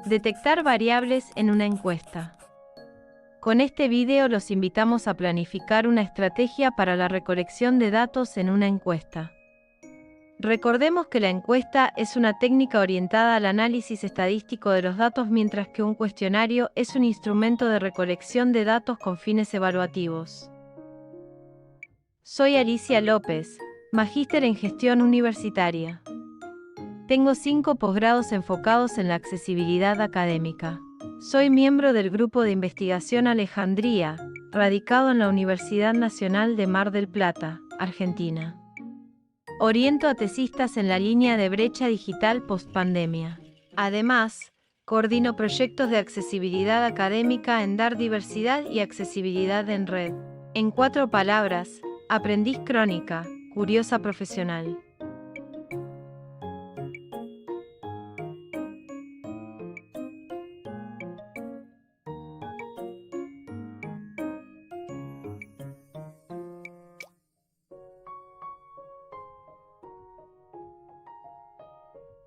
Detectar variables en una encuesta. Con este video los invitamos a planificar una estrategia para la recolección de datos en una encuesta. Recordemos que la encuesta es una técnica orientada al análisis estadístico de los datos, mientras que un cuestionario es un instrumento de recolección de datos con fines evaluativos. Soy Alicia López, magíster en gestión universitaria. Tengo 5 posgrados enfocados en la accesibilidad académica. Soy miembro del Grupo de Investigación Alejandría, radicado en la Universidad Nacional de Mar del Plata, Argentina. Oriento a tesistas en la línea de brecha digital post-pandemia. Además, coordino proyectos de accesibilidad académica en Dar Diversidad y Accesibilidad en Red. En 4 palabras, aprendiz crónica, curiosa profesional.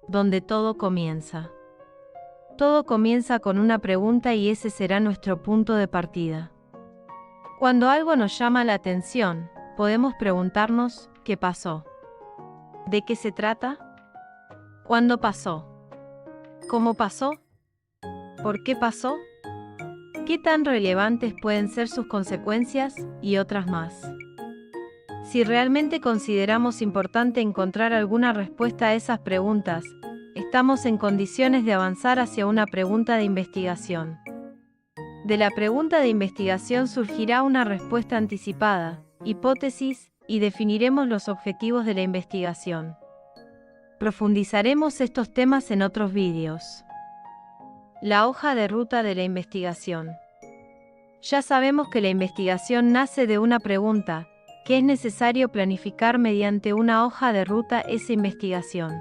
Donde todo comienza. Todo comienza con una pregunta y ese será nuestro punto de partida. Cuando algo nos llama la atención, podemos preguntarnos, ¿qué pasó? ¿De qué se trata? ¿Cuándo pasó? ¿Cómo pasó? ¿Por qué pasó? ¿Qué tan relevantes pueden ser sus consecuencias? Y otras más. Si realmente consideramos importante encontrar alguna respuesta a esas preguntas, estamos en condiciones de avanzar hacia una pregunta de investigación. De la pregunta de investigación surgirá una respuesta anticipada, hipótesis, y definiremos los objetivos de la investigación. Profundizaremos estos temas en otros vídeos. La hoja de ruta de la investigación. Ya sabemos que la investigación nace de una pregunta, que es necesario planificar mediante una hoja de ruta esa investigación.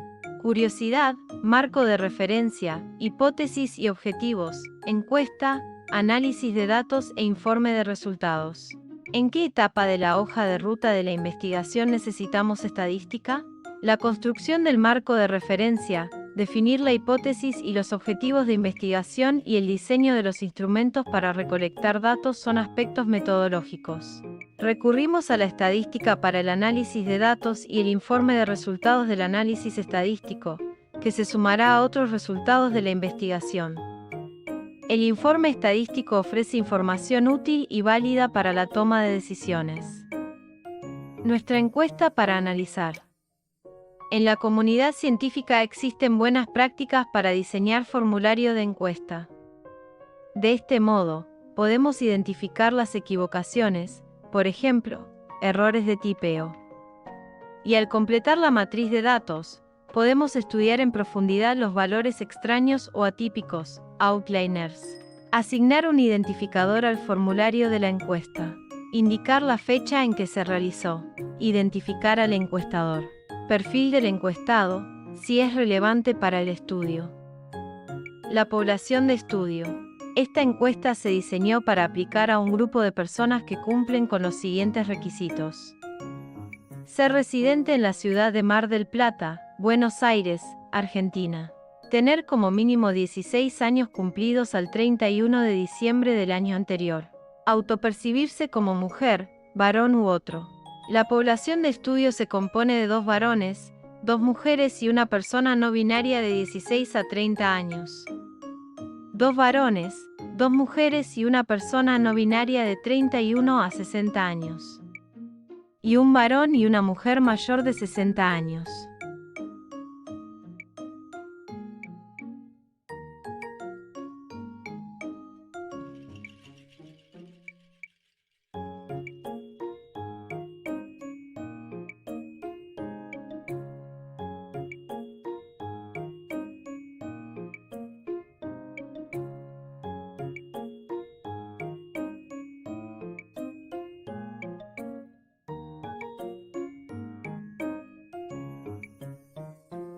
Curiosidad, marco de referencia, hipótesis y objetivos, encuesta, análisis de datos e informe de resultados. ¿En qué etapa de la hoja de ruta de la investigación necesitamos estadística? La construcción del marco de referencia, definir la hipótesis y los objetivos de investigación y el diseño de los instrumentos para recolectar datos son aspectos metodológicos. Recurrimos a la estadística para el análisis de datos y el informe de resultados del análisis estadístico, que se sumará a otros resultados de la investigación. El informe estadístico ofrece información útil y válida para la toma de decisiones. Nuestra encuesta para analizar. En la comunidad científica existen buenas prácticas para diseñar formulario de encuesta. De este modo, podemos identificar las equivocaciones, por ejemplo, errores de tipeo. Y al completar la matriz de datos, podemos estudiar en profundidad los valores extraños o atípicos, outliers. Asignar un identificador al formulario de la encuesta. Indicar la fecha en que se realizó. Identificar al encuestador. Perfil del encuestado, si es relevante para el estudio. La población de estudio. Esta encuesta se diseñó para aplicar a un grupo de personas que cumplen con los siguientes requisitos. Ser residente en la ciudad de Mar del Plata, Buenos Aires, Argentina. Tener como mínimo 16 años cumplidos al 31 de diciembre del año anterior. Autopercibirse como mujer, varón u otro. La población de estudio se compone de 2 varones, 2 mujeres y una persona no binaria de 16 a 30 años. 2 varones, 2 mujeres y una persona no binaria de 31 a 60 años. Y un varón y una mujer mayor de 60 años.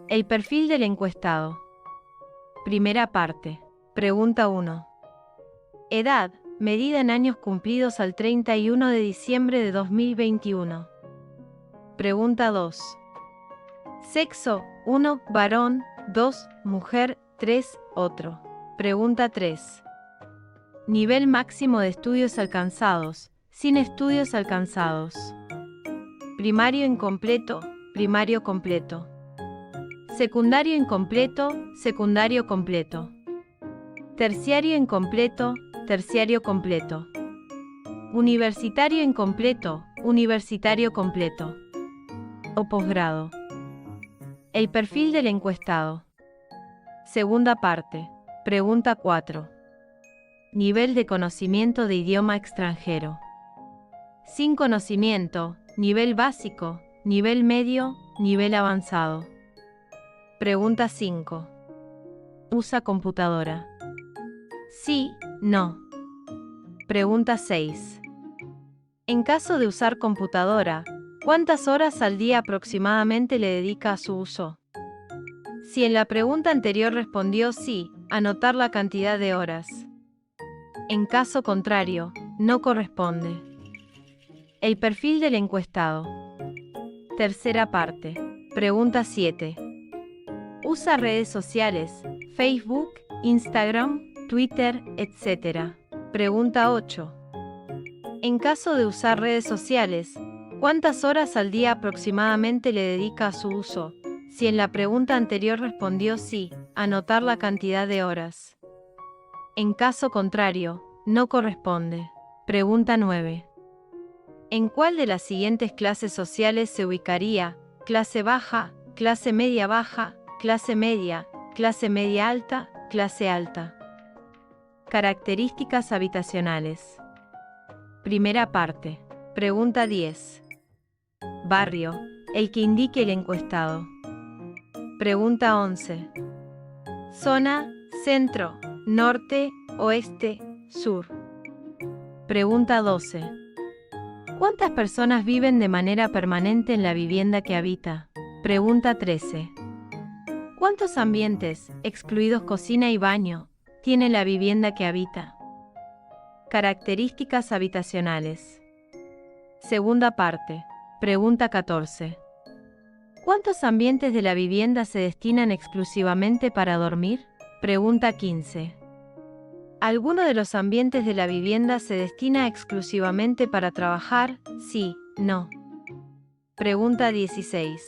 El perfil del encuestado. Primera parte. Pregunta 1. Edad, medida en años cumplidos al 31 de diciembre de 2021. Pregunta 2. Sexo, 1, varón, 2, mujer, 3, otro. Pregunta 3. Nivel máximo de estudios alcanzados, sin estudios alcanzados. Primario incompleto, primario completo. Secundario incompleto, secundario completo. Terciario incompleto, terciario completo. Universitario incompleto, universitario completo. O posgrado. El perfil del encuestado. Segunda parte. Pregunta 4. Nivel de conocimiento de idioma extranjero. Sin conocimiento, nivel básico, nivel medio, nivel avanzado. Pregunta 5. ¿Usa computadora? Sí, no. Pregunta 6. En caso de usar computadora, ¿cuántas horas al día aproximadamente le dedica a su uso? Si en la pregunta anterior respondió sí, anotar la cantidad de horas. En caso contrario, no corresponde. El perfil del encuestado. Tercera parte. Pregunta 7. ¿Usa redes sociales, Facebook, Instagram, Twitter, etc.? Pregunta 8. En caso de usar redes sociales, ¿cuántas horas al día aproximadamente le dedica a su uso? Si en la pregunta anterior respondió sí, anotar la cantidad de horas. En caso contrario, no corresponde. Pregunta 9. ¿En cuál de las siguientes clases sociales se ubicaría? Clase baja, clase media baja, clase media alta, clase alta. Características habitacionales. Primera parte. Pregunta 10. Barrio, el que indique el encuestado. Pregunta 11. Zona, centro, norte, oeste, sur. Pregunta 12. ¿Cuántas personas viven de manera permanente en la vivienda que habita? Pregunta 13. ¿Cuántos ambientes, excluidos cocina y baño, tiene la vivienda que habita? Características habitacionales. Segunda parte. Pregunta 14. ¿Cuántos ambientes de la vivienda se destinan exclusivamente para dormir? Pregunta 15. ¿Alguno de los ambientes de la vivienda se destina exclusivamente para trabajar? Sí, no. Pregunta 16.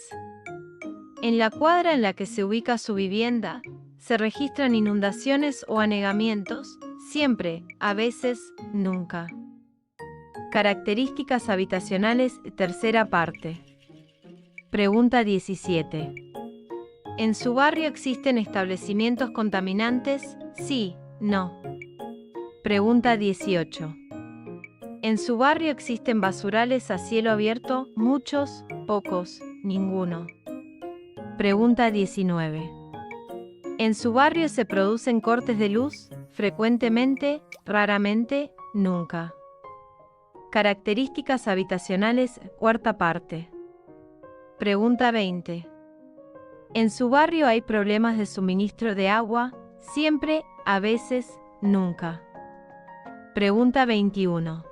¿En la cuadra en la que se ubica su vivienda, se registran inundaciones o anegamientos? Siempre, a veces, nunca. Características habitacionales, tercera parte. Pregunta 17. ¿En su barrio existen establecimientos contaminantes? Sí, no. Pregunta 18. ¿En su barrio existen basurales a cielo abierto? Muchos, pocos, ninguno. Pregunta 19. ¿En su barrio se producen cortes de luz? Frecuentemente, raramente, nunca. Características habitacionales, cuarta parte. Pregunta 20. ¿En su barrio hay problemas de suministro de agua? Siempre, a veces, nunca. Pregunta 21.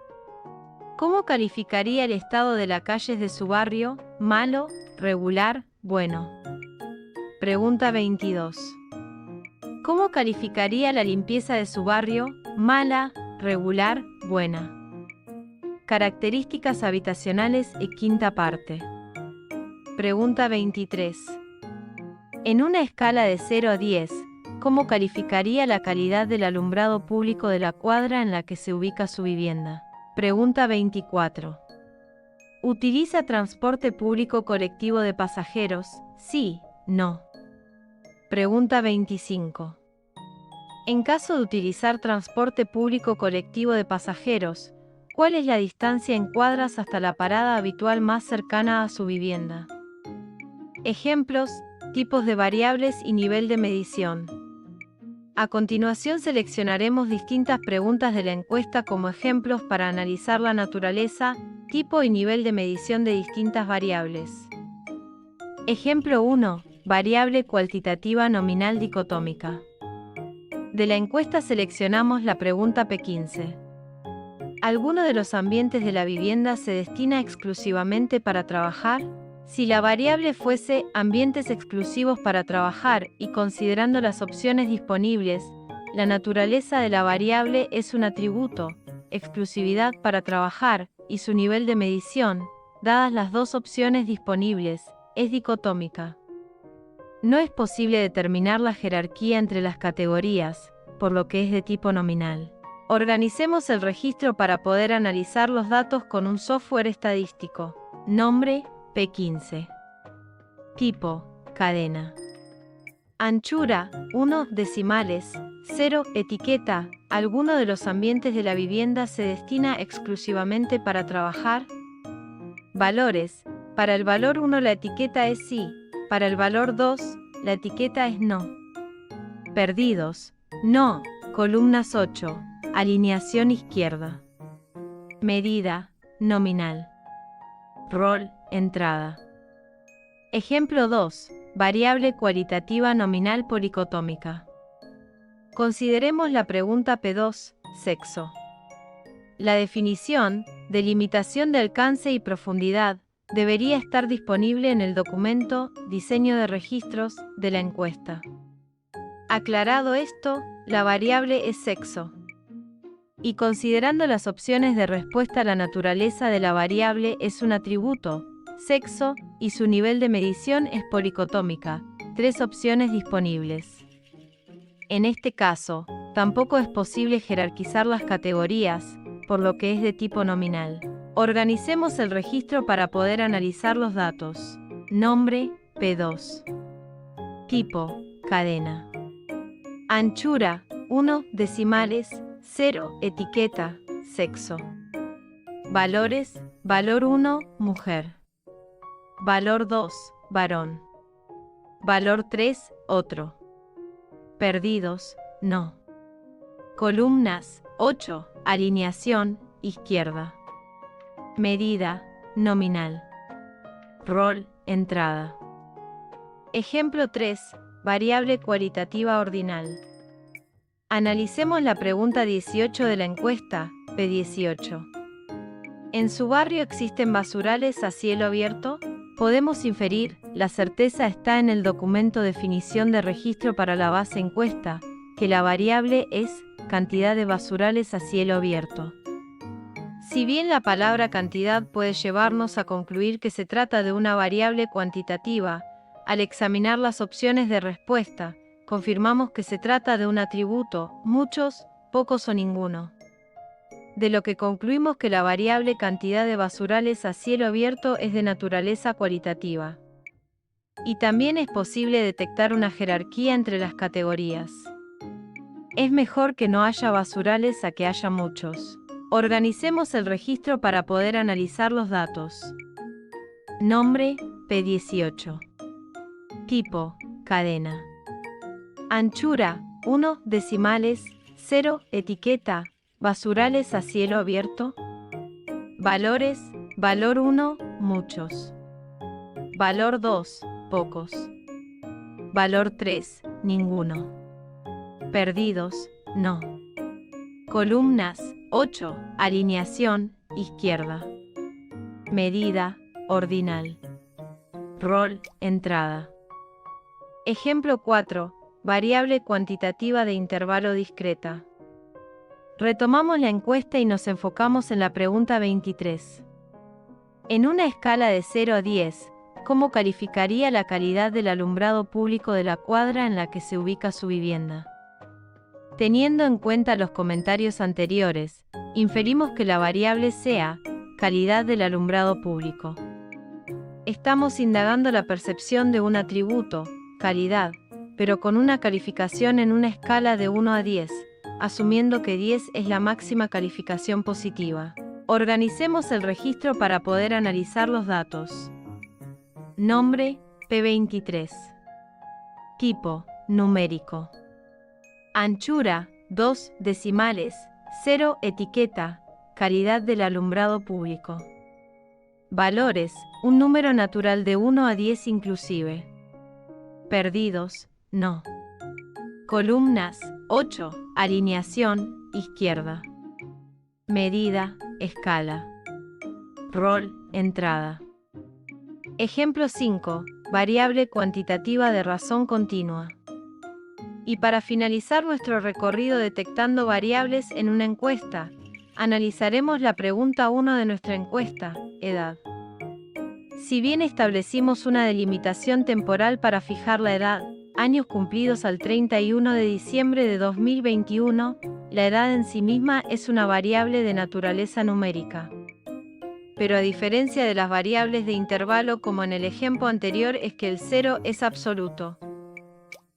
¿Cómo calificaría el estado de las calles de su barrio? ¿Malo, regular, bueno? Pregunta 22. ¿Cómo calificaría la limpieza de su barrio? ¿Mala, regular, buena? Características habitacionales, quinta parte. Pregunta 23. En una escala de 0 a 10, ¿cómo calificaría la calidad del alumbrado público de la cuadra en la que se ubica su vivienda? Pregunta 24. ¿Utiliza transporte público colectivo de pasajeros? Sí, no. Pregunta 25. En caso de utilizar transporte público colectivo de pasajeros, ¿cuál es la distancia en cuadras hasta la parada habitual más cercana a su vivienda? Ejemplos, tipos de variables y nivel de medición. A continuación seleccionaremos distintas preguntas de la encuesta como ejemplos para analizar la naturaleza, tipo y nivel de medición de distintas variables. Ejemplo 1. Variable cuantitativa nominal dicotómica. De la encuesta seleccionamos la pregunta P15. ¿Alguno de los ambientes de la vivienda se destina exclusivamente para trabajar? Si la variable fuese ambientes exclusivos para trabajar y considerando las opciones disponibles, La naturaleza de la variable es un atributo, exclusividad para trabajar, y su nivel de medición, dadas las dos opciones disponibles, es dicotómica. No es posible determinar la jerarquía entre las categorías, por lo que es de tipo nominal. Organicemos el registro para poder analizar los datos con un software estadístico. Nombre, P15. Tipo, cadena. Anchura, 1 decimales, 0 etiqueta. ¿Alguno de los ambientes de la vivienda se destina exclusivamente para trabajar? Valores. Para el valor 1 la etiqueta es sí, para el valor 2, la etiqueta es no. Perdidos. No, columnas 8, alineación izquierda. Medida, nominal. Rol, entrada. Ejemplo 2. Variable cualitativa nominal policotómica. Consideremos la pregunta P2, sexo. La definición, delimitación de alcance y profundidad, debería estar disponible en el documento Diseño de registros de la encuesta. Aclarado esto, la variable es sexo. Y considerando las opciones de respuesta, la naturaleza de la variable es un atributo, sexo, y su nivel de medición es policotómica, 3 opciones disponibles. En este caso, tampoco es posible jerarquizar las categorías, por lo que es de tipo nominal. Organicemos el registro para poder analizar los datos. Nombre, P2. Tipo, cadena. Anchura, 1 decimales, 0 etiqueta, sexo. Valores, valor 1, mujer. Valor 2, varón. Valor 3, otro. Perdidos, no. Columnas, 8, alineación, izquierda. Medida, nominal. Rol, entrada. Ejemplo 3, variable cualitativa ordinal. Analicemos la pregunta 18 de la encuesta, P18. ¿En su barrio existen basurales a cielo abierto? Podemos inferir, la certeza está en el documento definición de registro para la base encuesta, que la variable es cantidad de basurales a cielo abierto. Si bien la palabra cantidad puede llevarnos a concluir que se trata de una variable cuantitativa, al examinar las opciones de respuesta, confirmamos que se trata de un atributo, muchos, pocos o ninguno. De lo que concluimos que la variable cantidad de basurales a cielo abierto es de naturaleza cualitativa. Y también es posible detectar una jerarquía entre las categorías. Es mejor que no haya basurales a que haya muchos. Organicemos el registro para poder analizar los datos. Nombre, P18. Tipo, cadena. Anchura, 1 decimales, 0 etiqueta, basurales a cielo abierto. Valores, valor 1, muchos. Valor 2, pocos. Valor 3, ninguno. Perdidos, no. Columnas, 8, alineación, izquierda. Medida, ordinal. Rol, entrada. Ejemplo 4, variable cuantitativa de intervalo discreta. Retomamos la encuesta y nos enfocamos en la pregunta 23. En una escala de 0 a 10, ¿cómo calificaría la calidad del alumbrado público de la cuadra en la que se ubica su vivienda? Teniendo en cuenta los comentarios anteriores, inferimos que la variable sea calidad del alumbrado público. Estamos indagando la percepción de un atributo, calidad, pero con una calificación en una escala de 1 a 10, asumiendo que 10 es la máxima calificación positiva. Organicemos el registro para poder analizar los datos. Nombre, P23. Tipo, numérico. Anchura, 2 decimales, 0 etiqueta, calidad del alumbrado público. Valores, un número natural de 1 a 10 inclusive. Perdidos, no. Columnas, 8, alineación, izquierda. Medida, escala. Rol, entrada. Ejemplo 5, variable cuantitativa de razón continua. Y para finalizar nuestro recorrido detectando variables en una encuesta, analizaremos la pregunta 1 de nuestra encuesta, edad. Si bien establecimos una delimitación temporal para fijar la edad, años cumplidos al 31 de diciembre de 2021, la edad en sí misma es una variable de naturaleza numérica. Pero a diferencia de las variables de intervalo como en el ejemplo anterior es que el 0 es absoluto.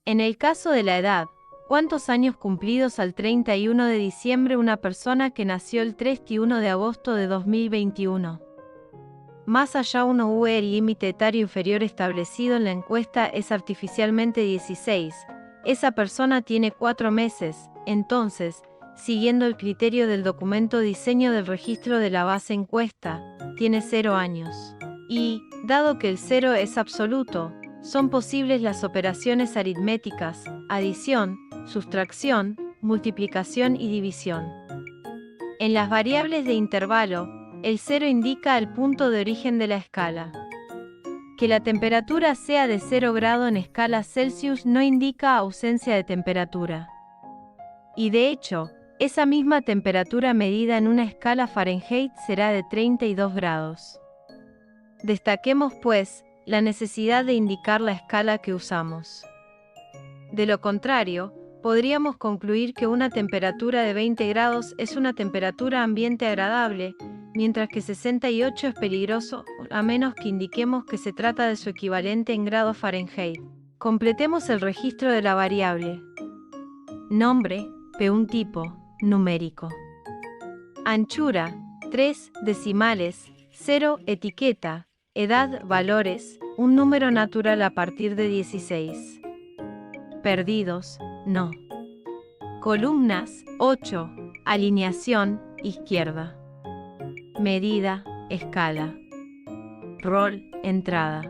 En el caso de la edad, ¿cuántos años cumplidos al 31 de diciembre una persona que nació el 31 de agosto de 2021? Más allá el límite etario inferior establecido en la encuesta es artificialmente 16, esa persona tiene 4 meses, entonces, siguiendo el criterio del documento diseño del registro de la base encuesta, tiene 0 años. Y, dado que el 0 es absoluto, son posibles las operaciones aritméticas, adición, sustracción, multiplicación y división. En las variables de intervalo, el 0 indica el punto de origen de la escala. Que la temperatura sea de 0 grado en escala Celsius no indica ausencia de temperatura. Y de hecho, esa misma temperatura medida en una escala Fahrenheit será de 32 grados. Destaquemos, pues, la necesidad de indicar la escala que usamos. De lo contrario, podríamos concluir que una temperatura de 20 grados es una temperatura ambiente agradable, mientras que 68 es peligroso, a menos que indiquemos que se trata de su equivalente en grados Fahrenheit. Completemos el registro de la variable. Nombre, P1 tipo, numérico. Anchura, 3 decimales, 0 etiqueta, edad, valores, un número natural a partir de 16. Perdidos, no. Columnas, 8, alineación, izquierda. Medida, escala. Rol, entrada.